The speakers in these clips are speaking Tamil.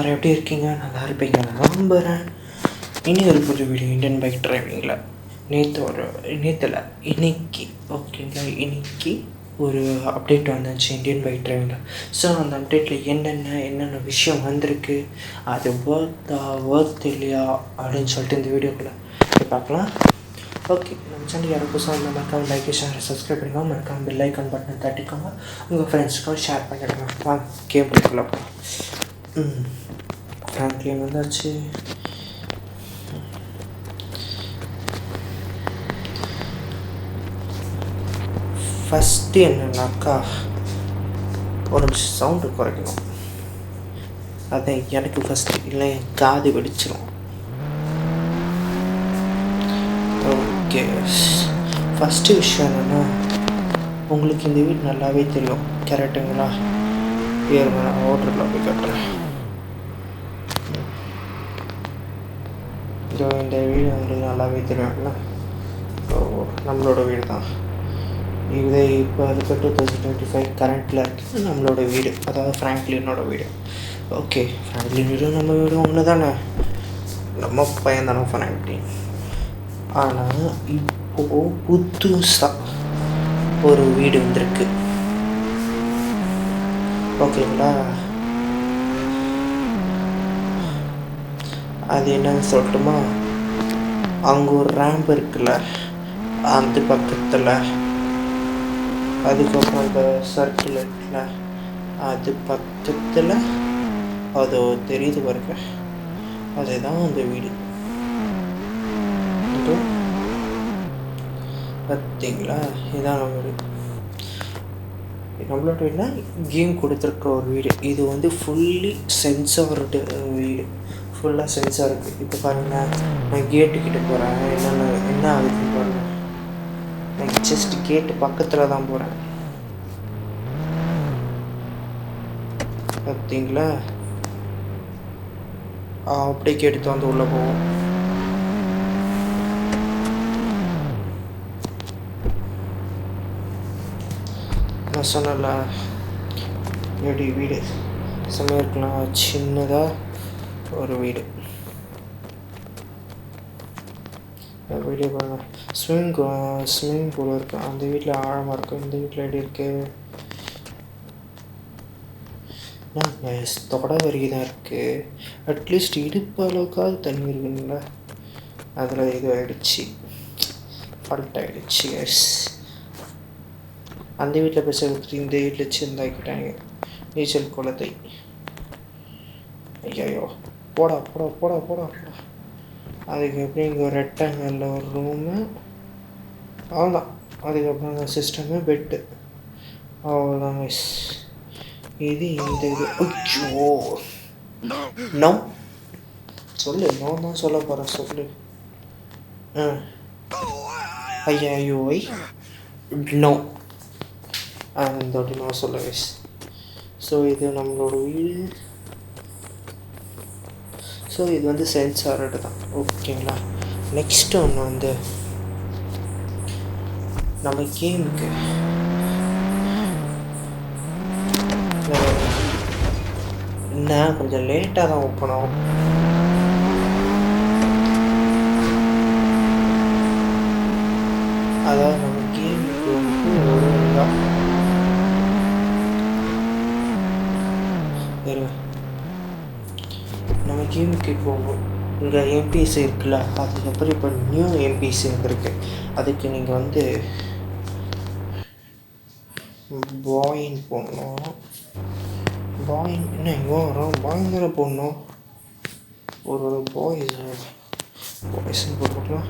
எல்லோரும் எப்படி இருக்கீங்க? நல்லா இருப்பீங்க நம்புகிறேன். இனி ஒரு புது வீடியோ இந்தியன் பைக் டிரைவிங்கில் இன்னைக்கு ஓகேங்களா. இன்னைக்கு ஒரு அப்டேட் வந்துச்சு இந்தியன் பைக் டிரைவிங்கில். ஸோ அந்த அப்டேட்டில் என்னென்ன விஷயம் வந்திருக்கு, அது ஒர்த் இல்லையா அப்படின்னு சொல்லிட்டு இந்த வீடியோக்குள்ளே பார்க்கலாம். ஓகே, நம்ம சேனல் யாரும் புதுசாக இருந்தால் மறக்காம லைக் ஷேர் சப்ஸ்கிரைப் பண்ணிக்கோங்க. மறக்காம பெல் ஐக்கான் பட்டனை தட்டிக்கோங்க. உங்கள் ஃப்ரெண்ட்ஸுக்கும் ஷேர் பண்ணிவிடுங்க. கேம் பிடிக்கல. ஃப்ராங்க்லின் வந்தாச்சு. ஃபஸ்ட்டு என்னன்னாக்கா ஒரு சவுண்டு குறைக்கணும். அதை எனக்கு ஃபஸ்ட்டு இல்லை என் காது வெடிச்சிடும். ஓகே, ஃபஸ்ட்டு விஷயம் என்னென்னா, உங்களுக்கு இந்த வீடு நல்லாவே தெரியும் கரெக்டுங்களா? ஏறுங்க, நான் ஓட்டரில் போய் கட்டுறேன். இந்த வீடு உங்களுக்கு நல்லாவே தெரியும்ல. நம்மளோட வீடு தான் இது. இப்போ இருக்க 2025 கரண்ட்டில் இருக்குது நம்மளோட வீடு, அதாவது ஃப்ராங்க்லினோட வீடு. ஓகே, ஃப்ராங்க்லின் வீடு நம்ம வீடு ஒன்று தானே, நம்ம பையன் தானே ஃப்ராங்க்லின். ஆனால் இப்போது புதுசாக ஒரு வீடு வந்திருக்கு. ஓகேங்களா? அது என்னன்னு சொல்லட்டுமா? அங்கே ஒரு ரேம்ப் இருக்குல்ல, அந்த பக்கத்தில், அதுக்கப்புறம் அந்த சர்க்கிள் இருக்குல்ல, அது பக்கத்தில் அது தெரியுது பாருங்க, அதுதான் அந்த வீடு. பார்த்தீங்களா? இதுதான் நம்ம வீடு. நம்மளோட வீடுனா கேம் கொடுத்துருக்க ஒரு வீடு. இது வந்து ஃபுல்லி சென்சார்டு வீடு, ஃபுல்லாக சென்சார் இருக்குது. இப்போ பாருங்கள், நான் கேட்டுக்கிட்ட போகிறேன், என்ன ஆகுதுன்னு பாருங்கள். நான் ஜஸ்ட் கேட்டு பக்கத்தில் தான் போகிறேன். பார்த்தீங்களா? அப்படியே கேட்டு வந்து உள்ளே போவோம். நான் சொன்னல, எப்படி வீடு செம்மையாக இருக்கலாம். சின்னதாக ஒரு வீடு. வீடியோ பாருங்கள். ஸ்விம்மிங் பூல் இருக்குது. அந்த வீட்டில் ஆழமாக இருக்கும், இந்த வீட்டில் எப்படி இருக்குது? தொட வரைக்கும் தான் இருக்குது. அட்லீஸ்ட் இடுப்பு அளவுக்காவது தண்ணி இருக்குங்களா? அதில் இது ஆகிடுச்சு, ஃபால்ட் ஆகிடுச்சு. எஸ், அந்த வீட்டில் பேச கொடுத்துட்டு இந்த வீட்டில் சிந்தாக்கிட்டாங்க நீச்சல் குளத்தை. ஐயோ, போடா போடா போடா போடா போடா. அதுக்கு எப்படி இங்கே ஒரு ரெக்டாங்கிளில் ஒரு ரூமு, அவ்வளோதான். அதுக்கப்புறம் அந்த சிஸ்டமு, பெட்டு, அவ்வளோதான். மிஸ் இது இந்த இது. ஐயோ, நோ சொல்லு, நோ தான் சொல்ல போகிறேன், சொல்லு. ஐயோ நோ, அந்த வாட்டி நான் சொல்ல மிஸ். ஸோ இது நம்மளோட வீடு. ஸோ இது வந்து சென்சார்டு தான். ஓகேங்களா? நெக்ஸ்ட் ஒன்று வந்து நம்ம கேமுக்கு நான் கொஞ்சம் லேட்டாக தான் ஓப்பன் ஆகும். அதாவது நம்ம கேமுக்கு வந்து நம்ம கேமுக்கு போகும். இங்கே எம்பிஎஸ் இருக்குல்ல, அதுக்கப்புறம் இப்போ நியூ எம்பிஎஸ் வந்துருக்கு. அதுக்கு நீங்கள் வந்து பாயின் போடணும். பாயின் என்ன இவ்வளோ வரும்? பாயின் தானே போடணும். ஒரு பாய்ஸ்ன்னு போட்டுக்கலாம்.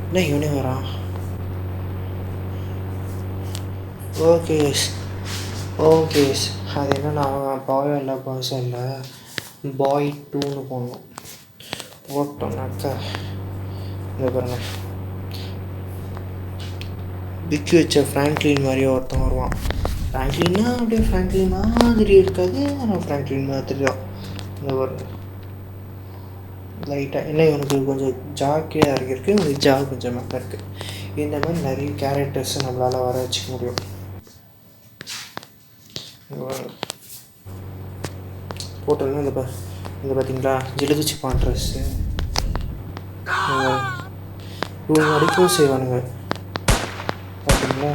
என்ன இவனே வரான்? ஓகே ஓகே, அது என்னன்னா பாயும் இல்லை பாய்ஸும் இல்லை, பாய் 2ன்னு போடணும். போட்டோம்னாக்கா இந்த பாருங்க, விக்கி வச்ச ஃப்ராங்க்லின் மாதிரியே ஒருத்தன் வருவான். ஃப்ராங்க்லின்னா அப்படியே ஃப்ராங்க்லின் மாதிரி இருக்காது, ஆனால் ஃப்ராங்க்லின் மாதிரி தான். இந்த பாருங்க, லைட்டாக என்ன இவனுக்கு கொஞ்சம் ஜாக்கியாக இருக்குது, இவனுக்கு ஜா கொஞ்சம் மக்கள் இருக்குது. இந்த மாதிரி நிறைய கேரக்டர்ஸை நம்மளால் வர வச்சுக்க முடியும். போட்டோன்னா இந்த பார்த்தீங்களா ஜிலுகுச்சி ட்ரெஸ்ஸு இவங்க அடிக்கவும் செய்வானுங்க பார்த்தீங்களா.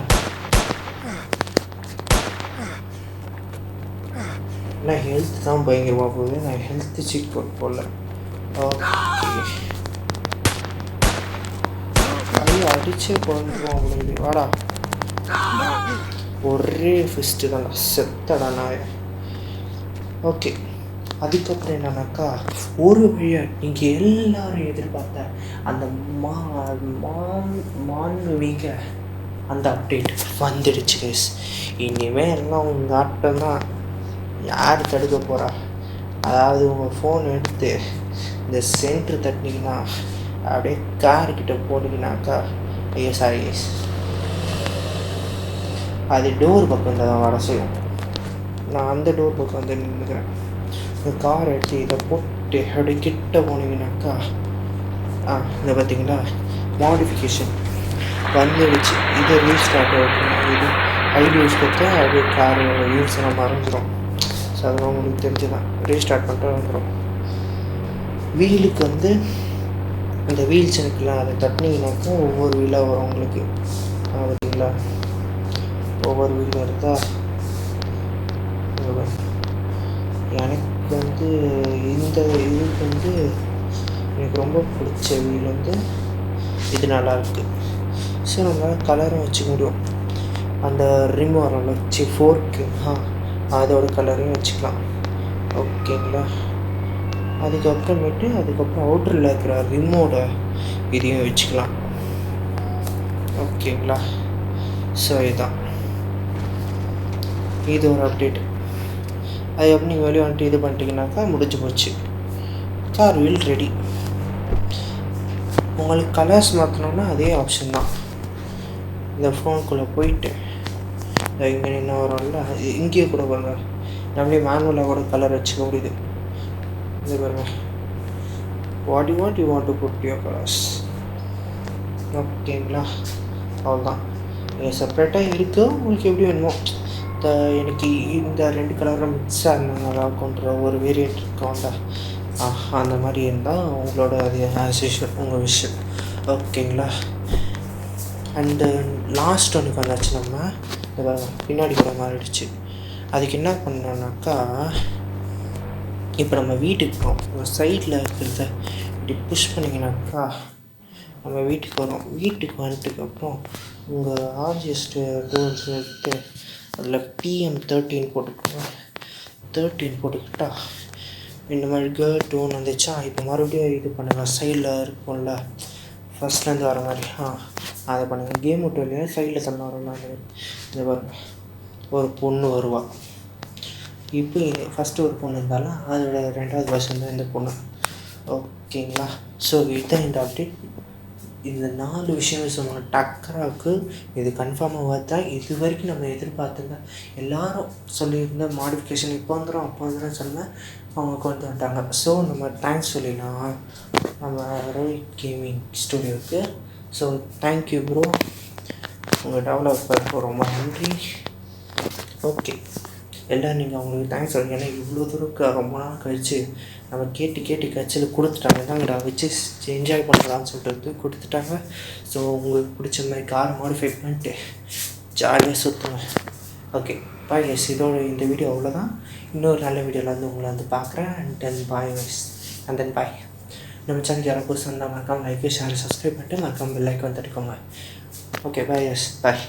ஆனால் ஹெல்த் தான் பயங்கரமாக போகுது. நான் ஹெல்த்து சீட் போடல. ஓகே அடிச்சே குழந்தைக்கும் அவங்களுக்கு வாடா ஒரே ஃபிஸ்ட்டு தான்டா செத்தடா நாய. ஓகே அதுக்கப்புறம் என்னன்னாக்கா ஒரு வழியாக நீங்கள் எல்லோரும் எதிர்பார்த்த அந்த மான்வீக அந்த அப்டேட் வந்துடுச்சு கைஸ். இனிமேல் எல்லாம் உங்கள் ஆட்டம் தான். யார் தடுக்க போகிறா? அதாவது உங்கள் ஃபோன் எடுத்து இந்த சென்ட்ரு தட்டினீங்கன்னா அப்படியே கார்கிட்ட போனீங்கன்னாக்கா ஐயோ சாரி கைஸ், அது டோர் பக்கம் தான் வர செய்யும். நான் அந்த டோர் பக்கம் வந்து நின்றுக்கிறேன். இந்த கார் எடுத்து இதை போட்டு அப்படி கிட்ட போனீங்கன்னாக்கா இந்த பார்த்தீங்களா மாடிஃபிகேஷன் வந்துடுச்சு. இதை ரீஸ்டார்ட் ஆகணும். இது ஐடி யூஸ் கொடுத்தா அப்படியே கார் யூஸ் நம்ம மறைஞ்சிரும். ஸோ அது உங்களுக்கு தெரிஞ்சுதான் ரீஸ்டார்ட் பண்ணிட்டு வந்துடும். வீலுக்கு வந்து இந்த வீல்ஸ் இருக்குல்ல, அதை தட்டினீங்கன்னாக்கா ஒவ்வொரு வீலாக வரும் உங்களுக்கு. பார்த்தீங்களா ஒவ்வொரு வீலும் இருக்கா. எனக்கு வந்து இந்த இதுக்கு வந்து எனக்கு ரொம்ப பிடிச்ச வீல் வந்து இது நல்லாயிருக்கு. ஸோ நம்மளால் கலரும் வச்சுக்க முடியும். அந்த ரிம் வரும்ல ஃபோர்க்கு அதோட கலரையும் வச்சுக்கலாம். ஓகேங்களா. அதுக்கப்புறம் அவுட்டரில் இருக்கிற ரிம்மோட இதையும் வச்சுக்கலாம். ஓகேங்களா. ஸோ இதுதான் இது ஒரு அப்டேட். அது எப்படி நீங்கள் வெளியே வந்துட்டு இது பண்ணிட்டீங்கன்னாக்கா முடிஞ்சு போச்சு. Car wheel ready. உங்களுக்கு கலர்ஸ் மாற்றணுன்னா அதே ஆப்ஷன் தான். இந்த ஃபோனுக்குள்ளே போயிட்டு இங்கே என்ன வரும்ல, இங்கேயே கூட பாருங்க, நம்மளே மேனுவலாக கூட கலர் வச்சுக்க முடியுது. இது பாருங்க, what you want to put your colours. ஓகேங்களா. அவ்வளோதான். செப்பரேட்டாக இருக்குது. உங்களுக்கு எப்படி வேணுமோ எனக்கு இந்த 2 கலரும் மிக்ஸ் ஆகணும் நல்லா இருக்குன்ற ஒரு வேரியண்ட் இருக்கும்ல, அந்த மாதிரி இருந்தால் உங்களோட அது ஆஸ் யூஷுவல் உங்கள் விஷயம். ஓகேங்களா. அண்டு லாஸ்ட் ஒன்றுக்கு வந்தாச்சு. நம்ம பின்னாடி கூட மாறிடுச்சு. அதுக்கு என்ன பண்ணோன்னாக்கா இப்போ நம்ம வீட்டுக்கு போகிறோம். சைடில் இருக்கிறத இப்படி புஷ் பண்ணிங்கனாக்கா நம்ம வீட்டுக்கு வரோம். வீட்டுக்கு வந்துட்டுக்கப்புறம் உங்கள் ஆர்ஜிஎஸ்ட்டு டோர்ஸ் எடுத்து அதில் PM13 போட்டுக்கோங்க. 13 போட்டுக்கிட்டா இந்த மாதிரி டோன் வந்துச்சா. இப்போ மறுபடியும் இது பண்ணுங்கள். சைடில் இருக்கும்ல ஃபஸ்ட்லேருந்து வர மாதிரி அதை பண்ணுங்கள். கேம் விட்டு இல்லையா சைடில் தண்ணி வரோம்னா அந்த மாதிரி இந்த பாருங்க, ஒரு பொண்ணு வருவாள். இப்போ ஃபஸ்ட்டு ஒரு பொண்ணு இருந்தாலும் அதோட 2வது வருஷம் தான் இந்த பொண்ணு. ஓகேங்களா. ஸோ இதுதான் இந்த அப்டேட். இந்த 4 விஷயம் சொன்ன டக்கராக்கு இது கன்ஃபார்மாக பார்த்தா இது வரைக்கும் நம்ம எதிர்பார்த்துங்க. எல்லோரும் சொல்லியிருந்த மாடிஃபிகேஷன் இப்போ வந்துடும் அப்போ வந்துடும் சொன்னால் அவங்க கொண்டு வந்துட்டாங்க. ஸோ நம்ம தேங்க்ஸ் சொல்லிடலாம் நம்ம ரோஹித் கேமிங் ஸ்டுடியோவுக்கு. ஸோ தேங்க்யூ ப்ரோ, உங்கள் டெவலப்பருக்கு ரொம்ப நன்றி. ஓகே எல்லோரும் நீங்கள் அவங்களுக்கு தேங்க்ஸ் சொல்லுங்கள். ஏன்னா இவ்வளோ தூரம் ரொம்ப நாள் கழித்து நம்ம கேட்டு கட்சியில் கொடுத்துட்டாங்க. என்னங்கடா வச்சு என்ஜாய் பண்ணலான்னு சொல்லிட்டு கொடுத்துட்டாங்க. ஸோ உங்களுக்கு பிடிச்ச மாதிரி கார் மாடிஃபை பண்ணிட்டு ஜாலியாக சுற்றுங்க. Okay bye guys. இதோட இந்த வீடியோ அவ்வளோதான். இன்னொரு நல்ல வீடியோவில் வந்து உங்களை வந்து பார்க்குறேன். And then bye guys. And then bye. நம்ம சேனல் யாரும் புதுசாக இருந்தால் மறக்காமல் லைக் ஷேர் சப்ஸ்கிரைப் பண்ணிட்டு மறக்காமல் பெல் ஐக்கான் தட்டிக்கோங்க. Okay bye guys. பாய்.